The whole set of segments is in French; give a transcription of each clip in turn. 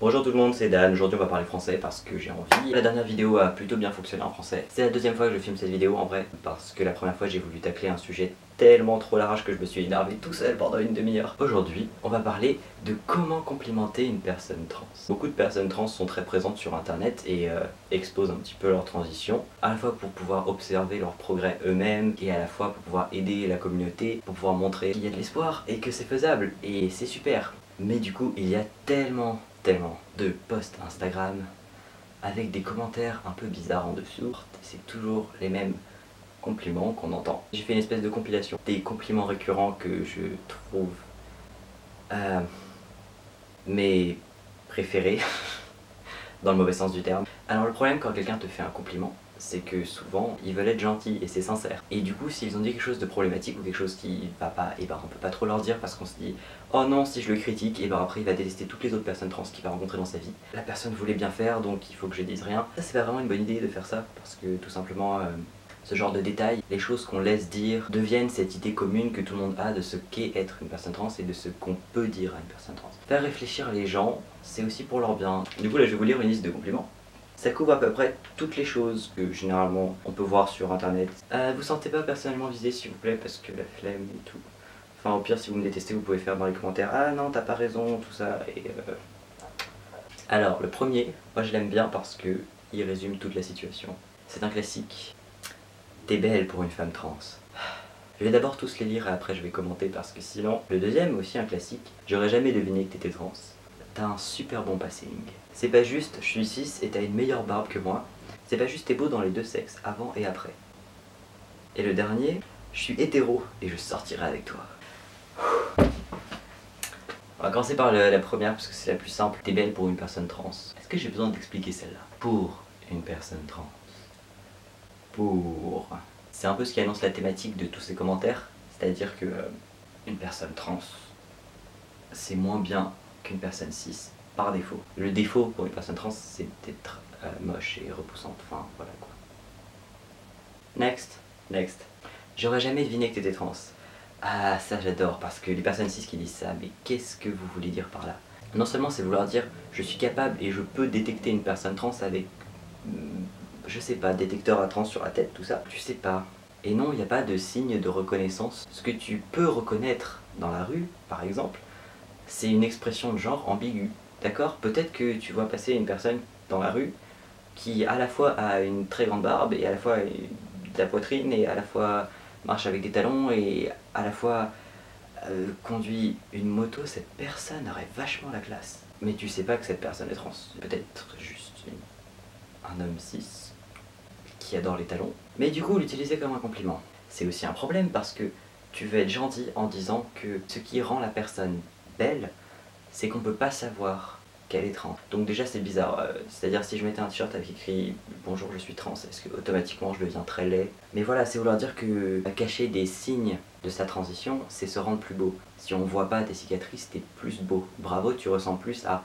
Bonjour tout le monde, c'est Dan. Aujourd'hui on va parler français parce que j'ai envie. La dernière vidéo a plutôt bien fonctionné en français. C'est la deuxième fois que je filme cette vidéo en vrai, parce que la première fois j'ai voulu tacler un sujet tellement trop large que je me suis énervé tout seul pendant une demi-heure. Aujourd'hui, on va parler de comment complimenter une personne trans. Beaucoup de personnes trans sont très présentes sur internet et exposent un petit peu leur transition, à la fois pour pouvoir observer leur progrès eux-mêmes et à la fois pour pouvoir aider la communauté, pour pouvoir montrer qu'il y a de l'espoir et que c'est faisable et c'est super. Mais du coup, il y a tellement de posts Instagram avec des commentaires un peu bizarres en dessous. C'est toujours les mêmes compliments qu'on entend. J'ai fait une espèce de compilation des compliments récurrents que je trouve mes préférés, dans le mauvais sens du terme. Alors le problème quand quelqu'un te fait un compliment, c'est que souvent ils veulent être gentils et c'est sincère. Et du coup s'ils ont dit quelque chose de problématique ou quelque chose qui va pas, et ben on peut pas trop leur dire parce qu'on se dit oh non, si je le critique, et ben après il va détester toutes les autres personnes trans qu'il va rencontrer dans sa vie. La personne voulait bien faire donc il faut que je dise rien. Ça c'est pas vraiment une bonne idée de faire ça parce que tout simplement ce genre de détails, les choses qu'on laisse dire deviennent cette idée commune que tout le monde a de ce qu'est être une personne trans et de ce qu'on peut dire à une personne trans. Faire réfléchir les gens, c'est aussi pour leur bien. Du coup là je vais vous lire une liste de compliments. Ça couvre à peu près toutes les choses que généralement on peut voir sur internet. Vous sentez pas personnellement visé s'il vous plaît parce que la flemme et tout. Enfin au pire si vous me détestez vous pouvez faire dans les commentaires ah non t'as pas raison tout ça et Alors le premier, moi je l'aime bien parce que il résume toute la situation. C'est un classique. T'es belle pour une femme trans. Je vais d'abord tous les lire et après je vais commenter parce que sinon... Le deuxième aussi un classique. J'aurais jamais deviné que t'étais trans. T'as un super bon passing. C'est pas juste je suis cis et t'as une meilleure barbe que moi. C'est pas juste t'es beau dans les deux sexes, avant et après. Et le dernier, je suis hétéro et je sortirai avec toi. On va commencer par la première parce que c'est la plus simple. T'es belle pour une personne trans. Est-ce que j'ai besoin d'expliquer celle-là? Pour une personne trans. Pour... C'est un peu ce qui annonce la thématique de tous ces commentaires. C'est-à-dire que une personne trans, c'est moins bien qu'une personne cis, par défaut. Le défaut pour une personne trans, c'est d'être moche et repoussante. Enfin, voilà quoi. Next. J'aurais jamais deviné que t'étais trans. Ah, ça j'adore, parce que les personnes cis qui disent ça, mais qu'est-ce que vous voulez dire par là? Non seulement c'est vouloir dire, je suis capable et je peux détecter une personne trans avec, je sais pas, détecteur à trans sur la tête, tout ça. Tu sais pas. Et non, il n'y a pas de signe de reconnaissance. Ce que tu peux reconnaître dans la rue, par exemple, c'est une expression de genre ambiguë. D'accord? Peut-être que tu vois passer une personne dans la rue qui à la fois a une très grande barbe et à la fois de la poitrine et à la fois marche avec des talons et à la fois conduit une moto. Cette personne aurait vachement la classe. Mais tu sais pas que cette personne est trans. Peut-être juste un homme cis qui adore les talons. Mais du coup l'utiliser comme un compliment, c'est aussi un problème parce que tu veux être gentil en disant que ce qui rend la personne belle, c'est qu'on peut pas savoir qu'elle est trans. Donc déjà c'est bizarre, c'est-à-dire si je mettais un t-shirt avec écrit « Bonjour je suis trans », est-ce que automatiquement je deviens très laid? Mais voilà, c'est vouloir dire que cacher des signes de sa transition, c'est se rendre plus beau. Si on voit pas tes cicatrices, t'es plus beau. Bravo, tu ressembles plus à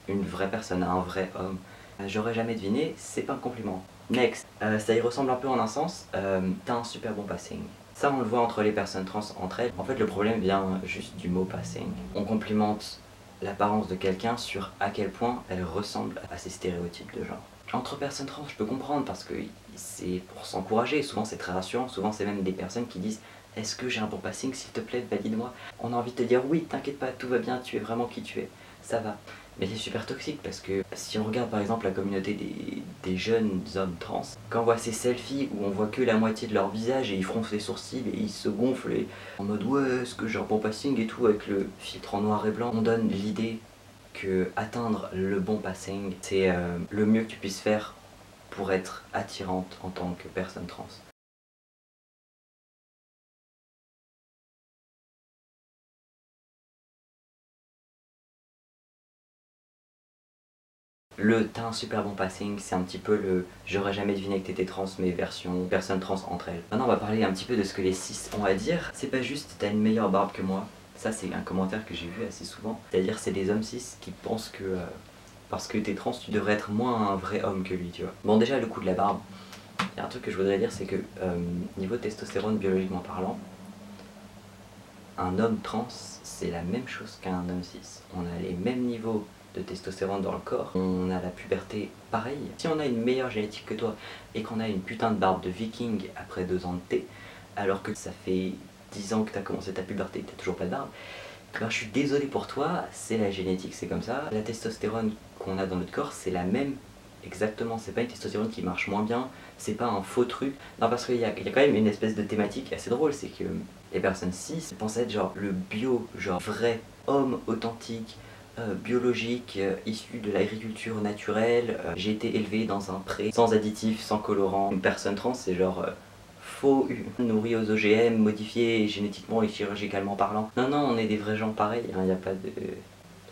une vraie personne, à un vrai homme. J'aurais jamais deviné, c'est pas un compliment. Next, ça y ressemble un peu en un sens, t'as un super bon passing. Ça on le voit entre les personnes trans entre elles. En fait le problème vient juste du mot passing. On complimente l'apparence de quelqu'un sur à quel point elle ressemble à ces stéréotypes de genre. Entre personnes trans je peux comprendre parce que c'est pour s'encourager, souvent c'est très rassurant, souvent c'est même des personnes qui disent est-ce que j'ai un bon passing, s'il te plaît, valide-moi. On a envie de te dire oui, t'inquiète pas, tout va bien, tu es vraiment qui tu es, ça va. Mais c'est super toxique parce que si on regarde par exemple la communauté des jeunes hommes trans, quand on voit ces selfies où on voit que la moitié de leur visage et ils froncent les sourcils et ils se gonflent et en mode ouais est-ce que j'ai un bon passing et tout avec le filtre en noir et blanc, on donne l'idée que atteindre le bon passing c'est le mieux que tu puisses faire pour être attirante en tant que personne trans. Le t'as un super bon passing, c'est un petit peu le j'aurais jamais deviné que t'étais trans mais version personnes trans entre elles. Maintenant on va parler un petit peu de ce que les cis ont à dire. C'est pas juste t'as une meilleure barbe que moi, ça c'est un commentaire que j'ai vu assez souvent. C'est-à-dire c'est des hommes cis qui pensent que parce que t'es trans tu devrais être moins un vrai homme que lui, tu vois. Bon déjà le coup de la barbe, il y a un truc que je voudrais dire c'est que niveau testostérone biologiquement parlant, un homme trans, c'est la même chose qu'un homme cis. On a les mêmes niveaux de testostérone dans le corps, on a la puberté pareil. Si on a une meilleure génétique que toi et qu'on a une putain de barbe de viking après 2 ans de thé, alors que ça fait 10 ans que t'as commencé ta puberté et que t'as toujours pas de barbe, ben, je suis désolé pour toi, c'est la génétique, c'est comme ça. La testostérone qu'on a dans notre corps, c'est la même exactement, c'est pas une testostérone qui marche moins bien, c'est pas un faux truc. Non, parce qu'il y a quand même une espèce de thématique assez drôle, c'est que les personnes cis pensent être genre le bio, genre vrai homme authentique, biologique, issu de l'agriculture naturelle. J'ai été élevé dans un pré, sans additifs, sans colorants. Une personne trans, c'est genre faux, nourri aux OGM, modifié génétiquement et chirurgicalement parlant. Non, non, on est des vrais gens pareils, il n'y a pas de...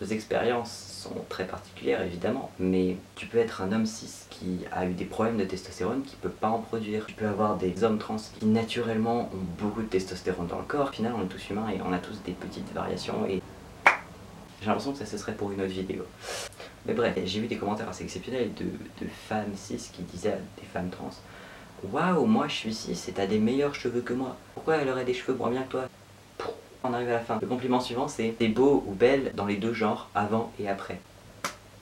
Nos expériences sont très particulières évidemment, mais tu peux être un homme cis qui a eu des problèmes de testostérone qui peut pas en produire. Tu peux avoir des hommes trans qui naturellement ont beaucoup de testostérone dans le corps. Au final, on est tous humains et on a tous des petites variations et j'ai l'impression que ça ce serait pour une autre vidéo. Mais bref, j'ai vu des commentaires assez exceptionnels de femmes cis qui disaient à des femmes trans: waouh, moi je suis cis et t'as des meilleurs cheveux que moi. Pourquoi elle aurait des cheveux moins bien que toi? On arrive à la fin. Le compliment suivant, c'est: t'es beau ou belle dans les deux genres, avant et après.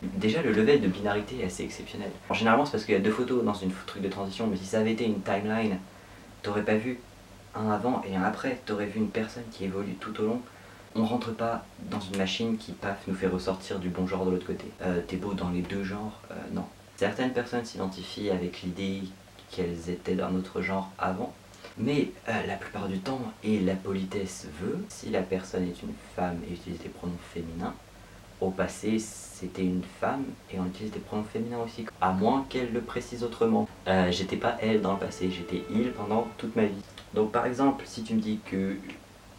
Déjà, le level de binarité est assez exceptionnel. Alors, généralement, c'est parce qu'il y a 2 photos dans une truc de transition, mais si ça avait été une timeline, t'aurais pas vu un avant et un après, t'aurais vu une personne qui évolue tout au long. On rentre pas dans une machine qui, paf, nous fait ressortir du bon genre de l'autre côté. T'es beau dans les deux genres, non. Certaines personnes s'identifient avec l'idée qu'elles étaient d'un autre genre avant, mais la plupart du temps, et la politesse veut, si la personne est une femme et utilise des pronoms féminins, au passé c'était une femme et on utilise des pronoms féminins aussi, à moins qu'elle le précise autrement. J'étais pas elle dans le passé, j'étais il pendant toute ma vie. Donc par exemple, si tu me dis que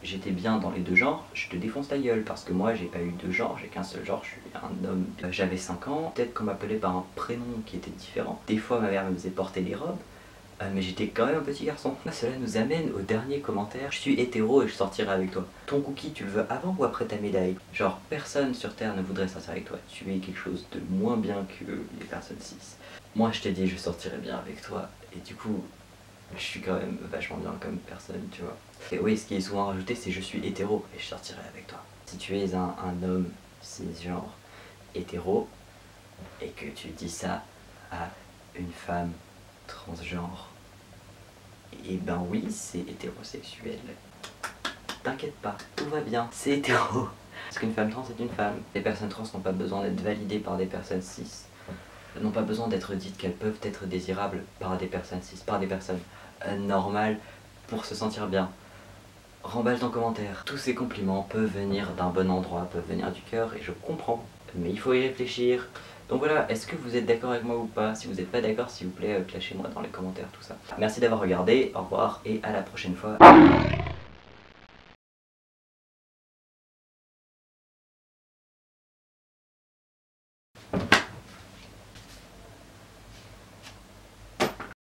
j'étais bien dans les deux genres, je te défonce ta gueule, parce que moi j'ai pas eu 2 genres, j'ai qu'un seul genre, je suis un homme. J'avais 5 ans, peut-être qu'on m'appelait par un prénom qui était différent. Des fois ma mère me faisait porter des robes, mais j'étais quand même un petit garçon. Cela nous amène au dernier commentaire: je suis hétéro et je sortirai avec toi. Ton cookie, tu le veux avant ou après ta médaille? Genre, personne sur Terre ne voudrait sortir avec toi. Tu es quelque chose de moins bien que les personnes cis. Moi, je t'ai dit, je sortirai bien avec toi, et du coup, je suis quand même vachement bien comme personne, tu vois. Et oui, ce qui est souvent rajouté, c'est: je suis hétéro et je sortirai avec toi. Si tu es un homme cisgenre hétéro et que tu dis ça à une femme transgenre, et ben oui, c'est hétérosexuel. T'inquiète pas, tout va bien, c'est hétéro. Parce qu'une femme trans est une femme. Les personnes trans n'ont pas besoin d'être validées par des personnes cis. N'ont pas besoin d'être dites qu'elles peuvent être désirables par des personnes cis, par des personnes normales, pour se sentir bien. Remballe ton commentaire. Tous ces compliments peuvent venir d'un bon endroit, peuvent venir du cœur, et je comprends, mais il faut y réfléchir. Donc voilà, est-ce que vous êtes d'accord avec moi ou pas? Si vous n'êtes pas d'accord, s'il vous plaît, clashez-moi dans les commentaires, tout ça. Merci d'avoir regardé, au revoir et à la prochaine fois.